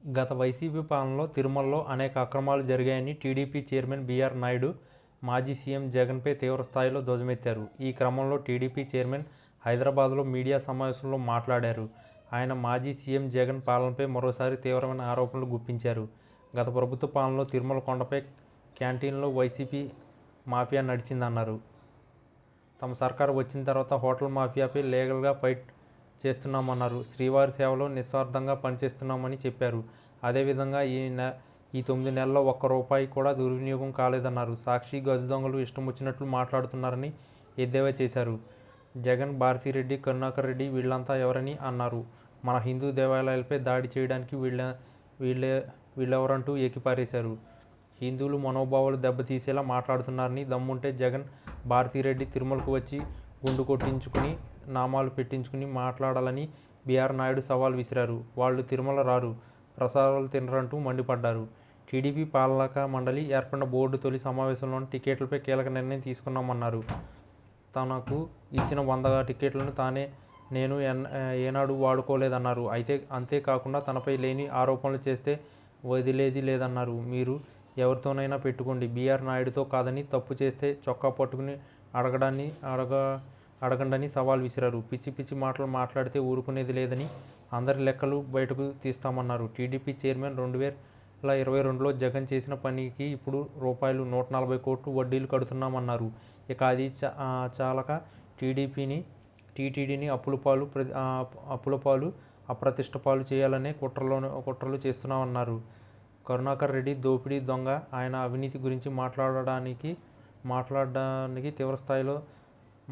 గత వైసీపీ పాలనలో తిరుమలలో అనేక అక్రమాలు జరిగాయని టీడీపీ చైర్మన్ బీఆర్ నాయుడు మాజీ సీఎం జగన్పై తీవ్రస్థాయిలో ధ్వజమెత్తారు. ఈ క్రమంలో టీడీపీ చైర్మన్ హైదరాబాద్లో మీడియా సమావేశంలో మాట్లాడారు. ఆయన మాజీ సీఎం జగన్ పాలనపై మరోసారి తీవ్రమైన ఆరోపణలు గుప్పించారు. గత ప్రభుత్వ పాలనలో తిరుమల కొండపై క్యాంటీన్లో వైసీపీ మాఫియా నడిచిందన్నారు. తమ సర్కారు వచ్చిన తర్వాత హోటల్ మాఫియాపై లీగల్గా ఫైట్ చేస్తున్నామన్నారు. శ్రీవారి సేవలో నిస్వార్థంగా పనిచేస్తున్నామని చెప్పారు. అదేవిధంగా ఈ 9 నెలల్లో ఒక్క రూపాయి కూడా దుర్వినియోగం కాలేదన్నారు. సాక్షి గజ దొంగలు ఇష్టం వచ్చినట్లు మాట్లాడుతున్నారని ఎద్దేవా చేశారు. జగన్, భారతిరెడ్డి, కరుణాకర్ రెడ్డి వీళ్ళంతా ఎవరని అన్నారు. మన హిందూ దేవాలయాలపై దాడి చేయడానికి వీళ్ళెవరంటూ ఏకిపారేశారు. హిందువులు మనోభావాలు దెబ్బతీసేలా మాట్లాడుతున్నారని, దమ్ముంటే జగన్, భారతిరెడ్డి తిరుమలకు వచ్చి గుండు కొట్టించుకుని నామాలు పెట్టించుకుని మాట్లాడాలని బీఆర్ నాయుడు సవాల్ విసిరారు. వాళ్ళు తిరుమల రారు, ప్రసాదాలు తినరంటూ మండిపడ్డారు. టీడీపీ పాలక మండలి ఏర్పడిన బోర్డు తొలి సమావేశంలోని టికెట్లపై కీలక నిర్ణయం తీసుకున్నామన్నారు. తనకు ఇచ్చిన 100 టికెట్లను నేను ఏనాడు వాడుకోలేదన్నారు. అంతేకాకుండా తనపై లేని ఆరోపణలు చేస్తే వదిలేది లేదన్నారు. మీరు ఎవరితోనైనా పెట్టుకోండి, బీఆర్ నాయుడుతో కాదని, తప్పు చేస్తే చొక్కా పట్టుకుని అడగండని సవాల్ విసిరారు. పిచ్చి పిచ్చి మాటలు మాట్లాడితే ఊరుకునేది లేదని, అందరి లెక్కలు బయటకు తీస్తామన్నారు. టీడీపీ చైర్మన్ 2022లో జగన్ చేసిన పనికి ఇప్పుడు రూపాయలు 140 కోట్లు వడ్డీలు కడుతున్నామన్నారు. ఇక అది చాలక టీటీడీని అప్పుల పాలు అప్రతిష్ట పాలు చేయాలనే కుట్రలు చేస్తున్నామన్నారు. కరుణాకర్ రెడ్డి దోపిడీ దొంగ, ఆయన అవినీతి గురించి మాట్లాడడానికి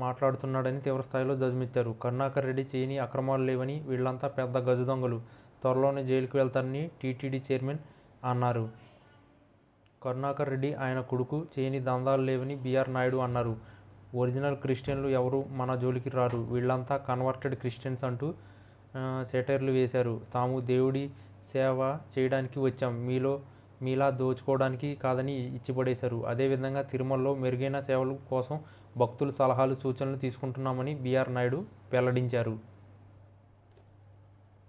మాట్లాడుతున్నాడని తీవ్రస్థాయిలో ధ్వజమెత్తారు. కరుణాకర్ రెడ్డి చేయని అక్రమాలు లేవని, వీళ్ళంతా పెద్ద గజ దొంగలు, త్వరలోనే జైలుకు వెళ్తారని టీటీడీ చైర్మన్ అన్నారు. కరుణాకర్ రెడ్డి, ఆయన కొడుకు చేయని దందాలు లేవని బీఆర్ నాయుడు అన్నారు. ఒరిజినల్ క్రిస్టియన్లు ఎవరు మన జోలికి రారు, వీళ్ళంతా కన్వర్టెడ్ క్రిస్టియన్స్ అంటూ సెటైర్లు వేశారు. తాము దేవుడి సేవ చేయడానికి వచ్చాం, మీలా దోచుకోవడానికి కాదని ఇచ్చిపడేశారు. అదేవిధంగా తిరుమలలో మెరుగైన సేవల కోసం భక్తుల సలహాలు, సూచనలు తీసుకుంటున్నామని బీఆర్ నాయుడు వెల్లడించారు.